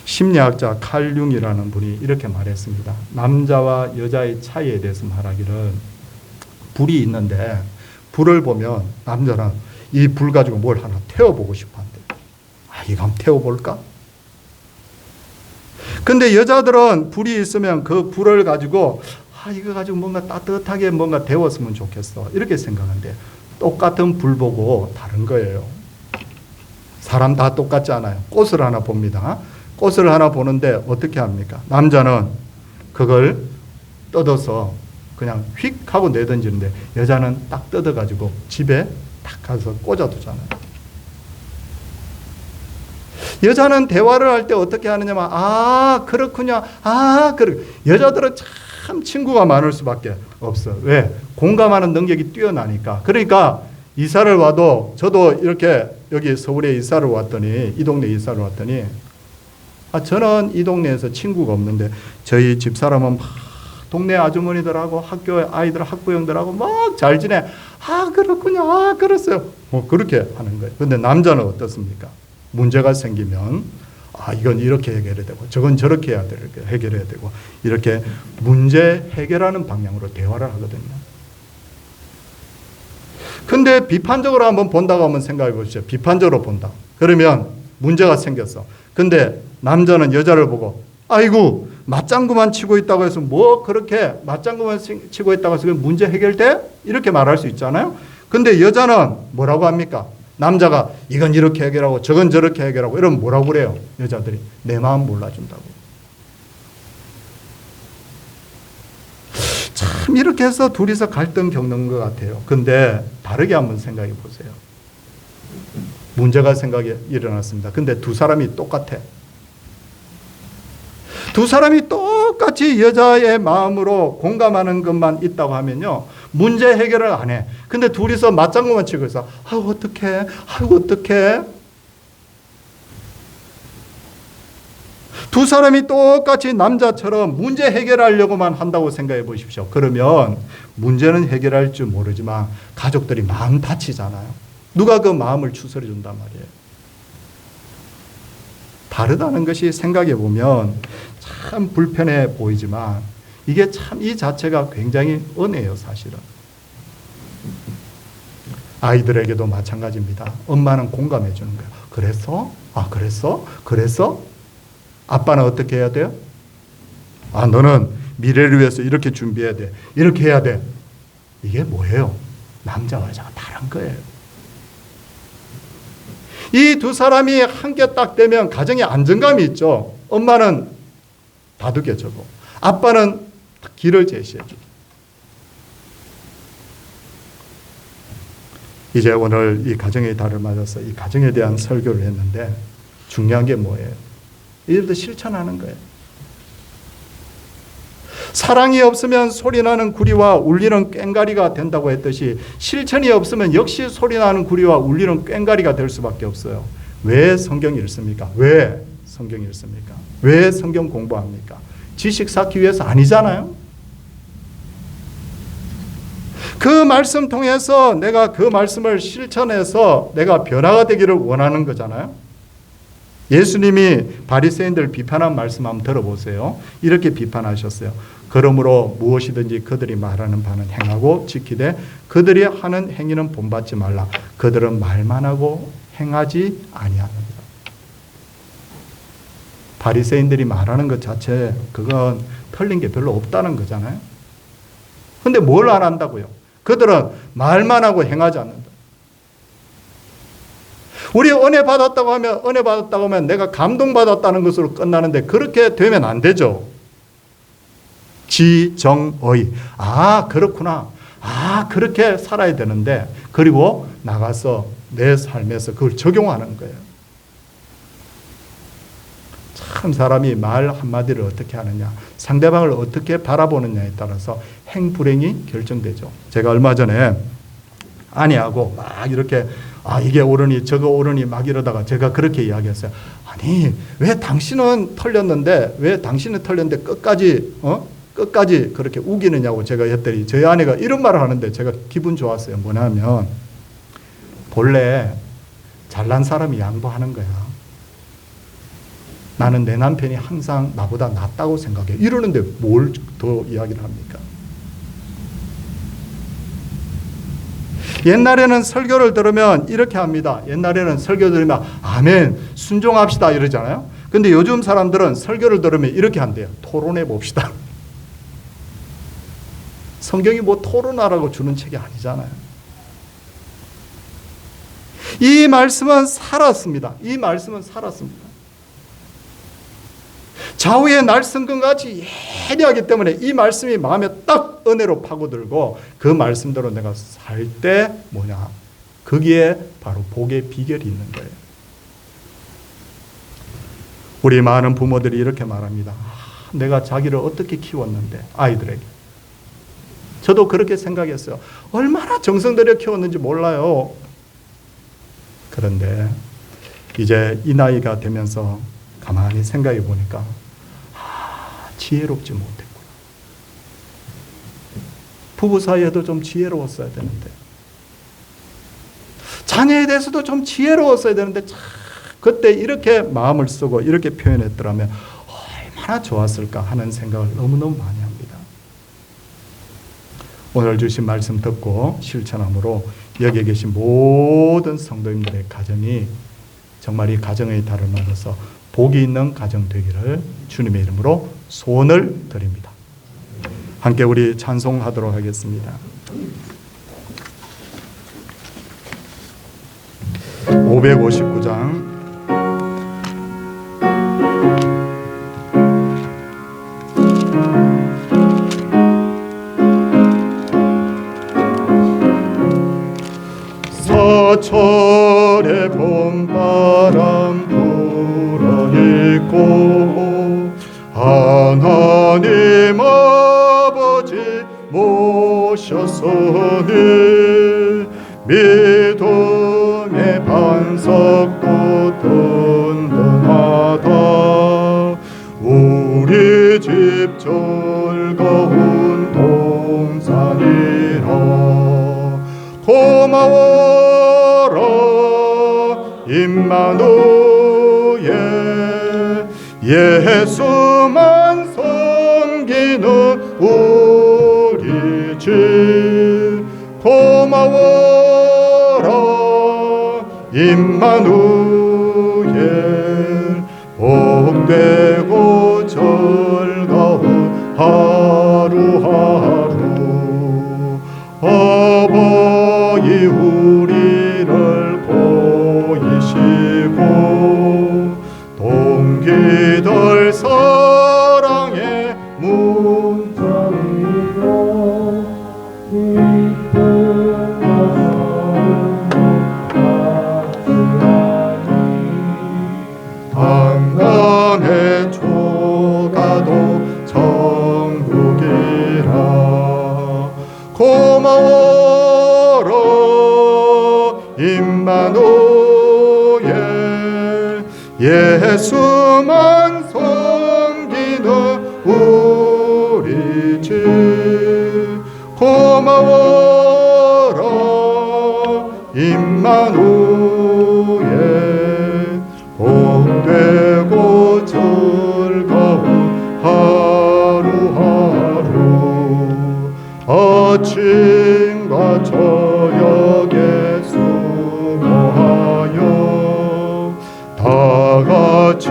심리학자 칼 융이라는 분이 이렇게 말했습니다. 남자와 여자의 차이에 대해서 말하기를 불이 있는데 불을 보면 남자는 이 불 가지고 뭘 하나 태워보고 싶어 한대. 이거 한번 태워볼까? 근데 여자들은 불이 있으면 그 불을 가지고 이거 가지고 뭔가 따뜻하게 뭔가 데웠으면 좋겠어. 이렇게 생각하는데 똑같은 불 보고 다른 거예요. 사람 다 똑같지 않아요. 꽃을 하나 봅니다. 꽃을 하나 보는데 어떻게 합니까? 남자는 그걸 뜯어서 그냥 휙 하고 내던지는데 여자는 딱 뜯어가지고 집에 딱 가서 꽂아두잖아요. 여자는 대화를 할 때 어떻게 하느냐면 그렇군요. 여자들은 참 친구가 많을 수밖에 없어. 왜? 공감하는 능력이 뛰어나니까. 그러니까 이사를 와도 저도 이렇게 여기 서울에 이사를 왔더니 이 동네 이사를 왔더니 저는 이 동네에서 친구가 없는데 저희 집사람은 막 동네 아주머니들하고 학교 아이들 학부형들하고 막 잘 지내. 그렇군요. 그랬어요. 그렇게 하는 거예요. 근데 남자는 어떻습니까? 문제가 생기면 이건 이렇게 해결해야 되고 저건 저렇게 해결해야 되고 이렇게 문제 해결하는 방향으로 대화를 하거든요. 근데 비판적으로 한번 본다고 한번 생각해 보시죠. 비판적으로 본다. 그러면 문제가 생겼어. 근데 남자는 여자를 보고 아이고 맞장구만 치고 있다고 해서 뭐 그렇게 맞장구만 치고 있다고 해서 문제 해결돼? 이렇게 말할 수 있잖아요. 근데 여자는 뭐라고 합니까? 남자가 이건 이렇게 해결하고 저건 저렇게 해결하고 이러면 뭐라고 그래요? 여자들이 내 마음 몰라준다고. 참 이렇게 해서 둘이서 갈등 겪는 것 같아요. 근데 다르게 한번 생각해 보세요. 문제가 일어났습니다. 근데 두 사람이 똑같아. 두 사람이 똑같이 여자의 마음으로 공감하는 것만 있다고 하면요. 문제 해결을 안 해. 근데 둘이서 맞장구만 치고 있어. 어떡해. 어떡해. 두 사람이 똑같이 남자처럼 문제 해결하려고만 한다고 생각해 보십시오. 그러면 문제는 해결할 줄 모르지만 가족들이 마음 다치잖아요. 누가 그 마음을 추스려 준단 말이에요. 다르다는 것이 생각해 보면 참 불편해 보이지만 이게 참 이 자체가 굉장히 은혜예요, 사실은. 아이들에게도 마찬가지입니다. 엄마는 공감해 주는 거예요. 그랬어? 그랬어? 그래서? 아빠는 어떻게 해야 돼요? 너는 미래를 위해서 이렇게 준비해야 돼. 이렇게 해야 돼. 이게 뭐예요? 남자와 여자가 다른 거예요. 이 두 사람이 함께 딱 되면 가정에 안정감이 있죠. 엄마는 다독여주고 아빠는 길을 제시해주고. 이제 오늘 이 가정의 달을 맞아서 이 가정에 대한 설교를 했는데 중요한 게 뭐예요? 이들도 실천하는 거예요. 사랑이 없으면 소리나는 구리와 울리는 꽹가리가 된다고 했듯이 실천이 없으면 역시 소리나는 구리와 울리는 꽹가리가 될 수밖에 없어요. 왜 성경 읽습니까? 왜 성경 읽습니까? 왜 성경 공부합니까? 지식 쌓기 위해서 아니잖아요. 그 말씀 통해서 내가 그 말씀을 실천해서 내가 변화가 되기를 원하는 거잖아요. 예수님이 바리새인들 비판한 말씀 한번 들어보세요. 이렇게 비판하셨어요. 그러므로 무엇이든지 그들이 말하는 바는 행하고 지키되 그들이 하는 행위는 본받지 말라. 그들은 말만 하고 행하지 아니하느니라. 바리새인들이 말하는 것 자체 그건 틀린 게 별로 없다는 거잖아요. 근데 뭘 안 한다고요? 그들은 말만 하고 행하지 않는다. 우리 은혜 받았다고 하면 내가 감동받았다는 것으로 끝나는데 그렇게 되면 안 되죠. 지정의. 아, 그렇구나. 아, 그렇게 살아야 되는데, 그리고 나가서 내 삶에서 그걸 적용하는 거예요. 참 사람이 말 한마디를 어떻게 하느냐, 상대방을 어떻게 바라보느냐에 따라서 행불행이 결정되죠. 제가 얼마 전에 아내하고 막 이렇게 이게 옳으니 저거 옳으니 막 이러다가 제가 그렇게 이야기했어요. 아니, 왜 당신은 털렸는데 끝까지 그렇게 우기느냐고 제가 했더니 저희 아내가 이런 말을 하는데 제가 기분 좋았어요. 뭐냐면 본래 잘난 사람이 양보하는 거야. 나는 내 남편이 항상 나보다 낫다고 생각해. 이러는데 뭘 더 이야기를 합니까? 옛날에는 설교를 들으면 이렇게 합니다. 옛날에는 설교 들으면 아멘, 순종합시다 이러잖아요. 근데 요즘 사람들은 설교를 들으면 이렇게 한대요. 토론해 봅시다. 성경이 뭐 토론하라고 주는 책이 아니잖아요. 이 말씀은 살았습니다. 이 말씀은 살았습니다. 좌우의 날성근같이 예리하기 때문에 이 말씀이 마음에 딱 은혜로 파고들고 그 말씀대로 내가 살 때 뭐냐? 거기에 바로 복의 비결이 있는 거예요. 우리 많은 부모들이 이렇게 말합니다. 내가 자기를 어떻게 키웠는데 아이들에게. 저도 그렇게 생각했어요. 얼마나 정성 들여 키웠는지 몰라요. 그런데 이제 이 나이가 되면서 가만히 생각해 보니까 지혜롭지 못했구나. 부부 사이에도 좀 지혜로웠어야 되는데, 자녀에 대해서도 좀 지혜로웠어야 되는데 그때 이렇게 마음을 쓰고 이렇게 표현했더라면 얼마나 좋았을까 하는 생각을 너무너무 많이 합니다. 오늘 주신 말씀 듣고 실천함으로 여기 계신 모든 성도님들의 가정이 정말 이 가정의 달을 맞아서 복이 있는 가정 되기를 주님의 이름으로 소원을 드립니다. 함께 우리 찬송하도록 하겠습니다. 559장 서철의 봄바람 불어있고 하나님 아버지 모셨으니 믿음의 반석도 든든하다. 우리 집 즐거운 동산이라. 고마워라 임마누엘, 예수만 섬기는 우리 집. 고마워라 임마누엘, 복되고 즐거운 하루하루. 아버지 우리를 보이시고 기들 사랑의 문자리로 한강의 초가도 천국이라 고마워라 임마누엘 예수만 섬기는 우리 집 고마워라 임마누엘 복되고 즐거운 하루하루 아침과 저녁에 수고하여 다같이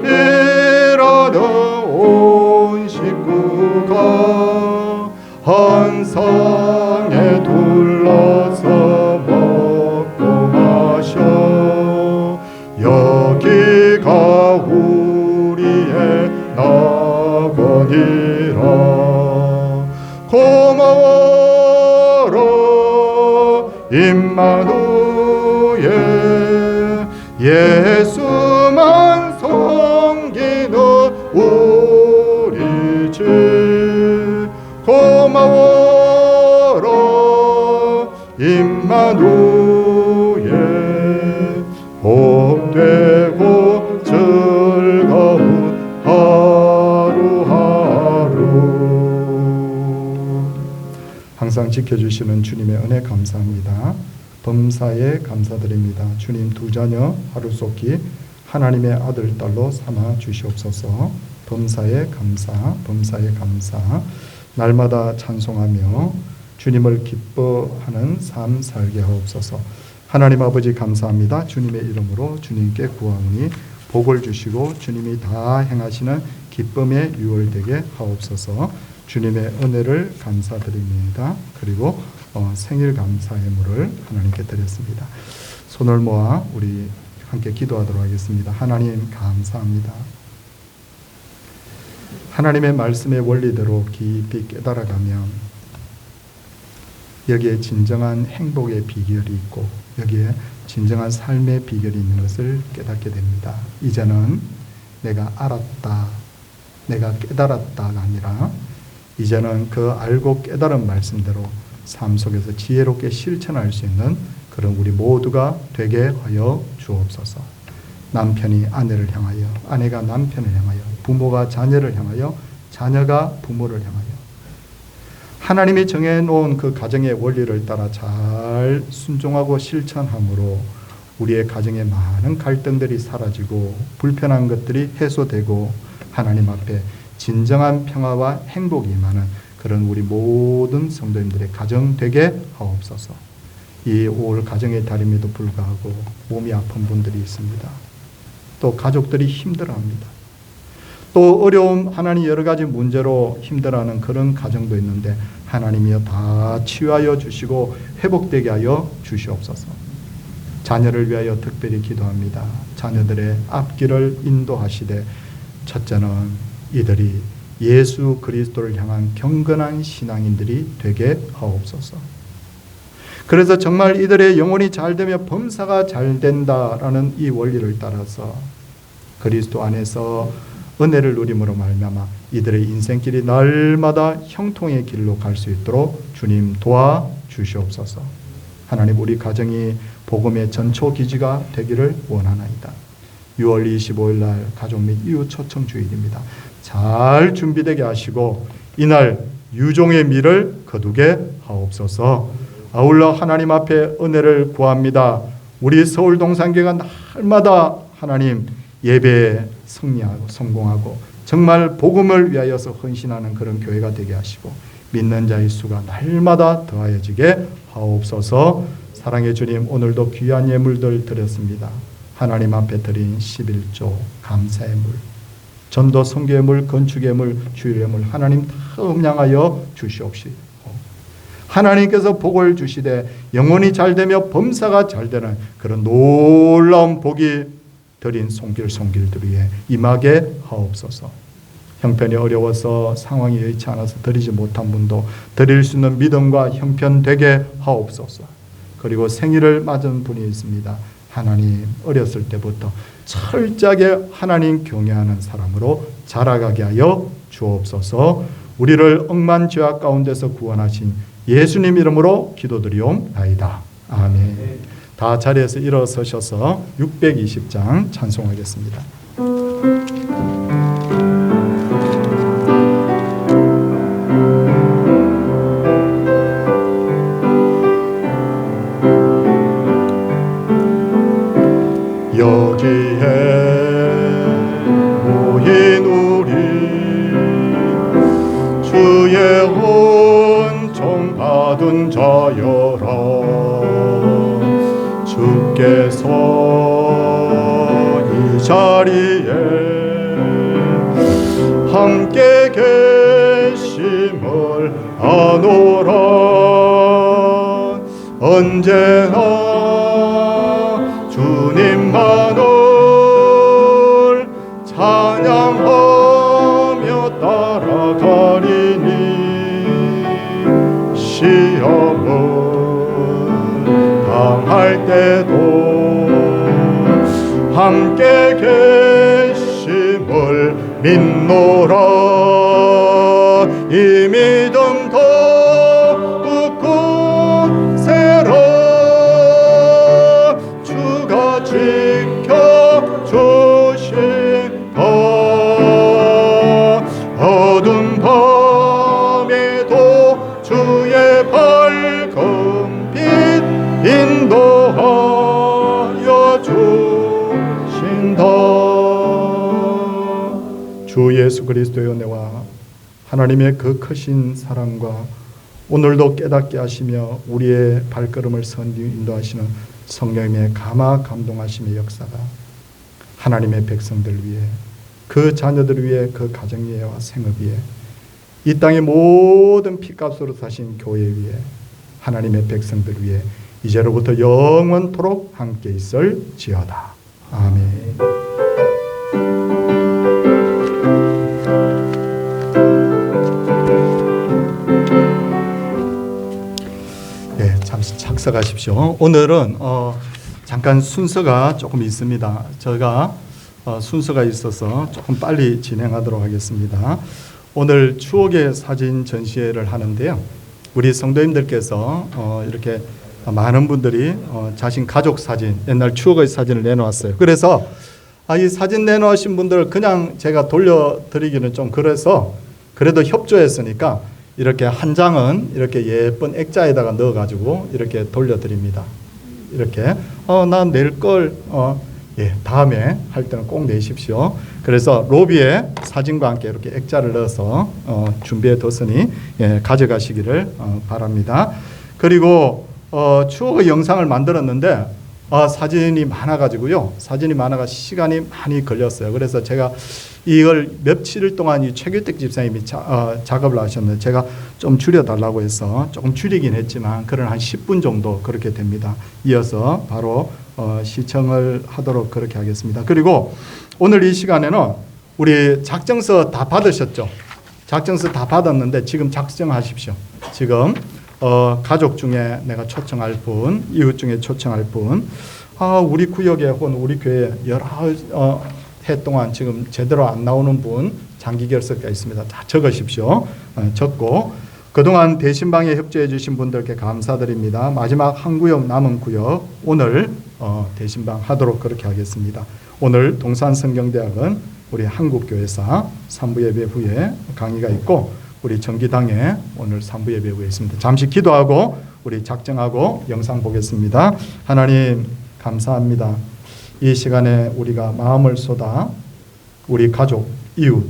일하는 온 식구가 한 상에 둘러서 먹고 마셔 여기가 우리의 낙원이라 고마워라 임마누엘 예수만 섬기는 우리 집 고마워라 임마누엘 복되고 즐거운 하루하루 항상 지켜주시는 주님의 은혜 감사합니다. 범사에 감사드립니다. 주님 두 자녀 하루속히 하나님의 아들 딸로 삼아 주시옵소서. 범사에 감사, 범사에 감사. 날마다 찬송하며 주님을 기뻐하는 삶 살게 하옵소서. 하나님 아버지 감사합니다. 주님의 이름으로 주님께 구하오니 복을 주시고 주님이 다 행하시는 기쁨에 유월되게 하옵소서. 주님의 은혜를 감사드립니다. 그리고 생일 감사의 물을 하나님께 드렸습니다. 손을 모아 우리 함께 기도하도록 하겠습니다. 하나님 감사합니다. 하나님의 말씀의 원리대로 깊이 깨달아가면 여기에 진정한 행복의 비결이 있고 여기에 진정한 삶의 비결이 있는 것을 깨닫게 됩니다. 이제는 내가 알았다, 내가 깨달았다가 아니라 이제는 그 알고 깨달은 말씀대로 삶 속에서 지혜롭게 실천할 수 있는 그런 우리 모두가 되게 하여 주옵소서. 남편이 아내를 향하여, 아내가 남편을 향하여, 부모가 자녀를 향하여, 자녀가 부모를 향하여 하나님이 정해놓은 그 가정의 원리를 따라 잘 순종하고 실천함으로 우리의 가정에 많은 갈등들이 사라지고 불편한 것들이 해소되고 하나님 앞에 진정한 평화와 행복이 임하는 그런 우리 모든 성도님들의 가정 되게 하옵소서. 이 5월 가정의 달임에도 불구하고 몸이 아픈 분들이 있습니다. 또 가족들이 힘들어합니다. 또 어려움 하나님 여러 가지 문제로 힘들어하는 그런 가정도 있는데 하나님이여 다 치유하여 주시고 회복되게 하여 주시옵소서. 자녀를 위하여 특별히 기도합니다. 자녀들의 앞길을 인도하시되 첫째는 이들이 예수 그리스도를 향한 경건한 신앙인들이 되게 하옵소서. 그래서 정말 이들의 영혼이 잘되며 범사가 잘 된다라는 이 원리를 따라서 그리스도 안에서 은혜를 누림으로 말미암아 이들의 인생길이 날마다 형통의 길로 갈 수 있도록 주님 도와주시옵소서. 하나님 우리 가정이 복음의 전초기지가 되기를 원하나이다. 6월 25일 날 가족 및 이웃 초청 주일입니다. 잘 준비되게 하시고 이날 유종의 미를 거두게 하옵소서. 아울러 하나님 앞에 은혜를 구합니다. 우리 서울 동산교회가 날마다 하나님 예배에 승리하고 성공하고 정말 복음을 위하여서 헌신하는 그런 교회가 되게 하시고 믿는 자의 수가 날마다 더하여지게 하옵소서. 사랑의 주님, 오늘도 귀한 예물들 드렸습니다. 하나님 앞에 드린 11조 감사의 물, 전도 선교의 물, 건축의 물, 주일의 물 하나님 다 음량하여 주시옵시고 하나님께서 복을 주시되 영혼이 잘되며 범사가 잘되는 그런 놀라운 복이 드린 손길들 위에 임하게 하옵소서. 형편이 어려워서 상황이 여의치 않아서 드리지 못한 분도 드릴 수 있는 믿음과 형편 되게 하옵소서. 그리고 생일을 맞은 분이 있습니다. 하나님, 어렸을 때부터 철저하게 하나님 경외하는 사람으로 자라가게 하여 주옵소서. 우리를 억만 죄악 가운데서 구원하신 예수님 이름으로 기도드리옵나이다. 아멘. 다 자리에서 일어서셔서 620장 찬송하겠습니다. 여기에 모인 우리 주의 은총 받은 자여라. 주께서 이 자리에 함께 계심을 아노라. 언제나 주님만을 찬양하며 따라가리니 시험을 당할 때도 함께 계심을 믿노라. 이 믿음 더욱 굳세라. 주가 지켜주신다. 어두운 밤에도 주의 밝은 빛 인도하여 주신다. 주 예수 그리스도의 은혜와 하나님의 그 크신 사랑과 오늘도 깨닫게 하시며 우리의 발걸음을 선지 인도하시는 성령님의 감화 감동하심의 역사가 하나님의 백성들 위해, 그 자녀들 위해, 그 가정 위에와 생업 위에, 이 땅의 모든 피값으로 사신 교회 위에, 하나님의 백성들 위해 이제로부터 영원토록 함께 있을지어다. 아멘. 네, 잠시 착석하십시오. 오늘은 잠깐 순서가 조금 있습니다. 제가 순서가 있어서 조금 빨리 진행하도록 하겠습니다. 오늘 추억의 사진 전시회를 하는데요. 우리 성도님들께서 이렇게 많은 분들이 자신 가족 사진, 옛날 추억의 사진을 내놓았어요. 그래서 이 사진 내놓으신 분들 그냥 제가 돌려드리기는 좀 그래서 그래도 협조했으니까 이렇게 한 장은 이렇게 예쁜 액자에다가 넣어가지고 이렇게 돌려드립니다. 이렇게 난 낼 걸 다음에 할 때는 꼭 내십시오. 그래서 로비에 사진과 함께 이렇게 액자를 넣어서 준비해 뒀으니 가져가시기를 바랍니다. 그리고 추억의 영상을 만들었는데 사진이 많아가지고요. 사진이 많아가 시간이 많이 걸렸어요. 그래서 제가 이걸 며칠 동안 이 최규택 집사님이 작업을 하셨는데 제가 좀 줄여달라고 해서 조금 줄이긴 했지만 그런 한 10분 정도 그렇게 됩니다. 이어서 바로 시청을 하도록 그렇게 하겠습니다. 그리고 오늘 이 시간에는 우리 작정서 다 받으셨죠? 작정서 다 받았는데 지금 작정하십시오. 지금 가족 중에 내가 초청할 분, 이웃 중에 초청할 분, 우리 구역에 혹은 우리 교회에 여러 해 동안 지금 제대로 안 나오는 분 장기 결석가 있습니다. 다 적으십시오. 적고 그동안 대신방에 협조해 주신 분들께 감사드립니다. 마지막 한 구역 남은 구역 오늘 대신방 하도록 그렇게 하겠습니다. 오늘 동산성경대학은 우리 한국교회사 3부 예배 후에 강의가 있고 우리 정기당에 오늘 3부 예배 후에 있습니다. 잠시 기도하고 우리 작정하고 영상 보겠습니다. 하나님 감사합니다. 이 시간에 우리가 마음을 쏟아 우리 가족, 이웃,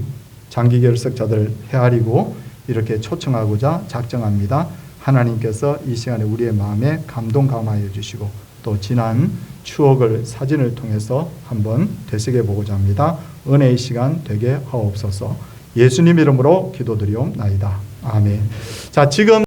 장기 결석자들 헤아리고 이렇게 초청하고자 작정합니다. 하나님께서 이 시간에 우리의 마음에 감동 감화해 주시고 또 지난 추억을 사진을 통해서 한번 되새겨 보고자 합니다. 은혜의 시간 되게 하옵소서. 예수님 이름으로 기도드리옵나이다. 아멘. 자, 지금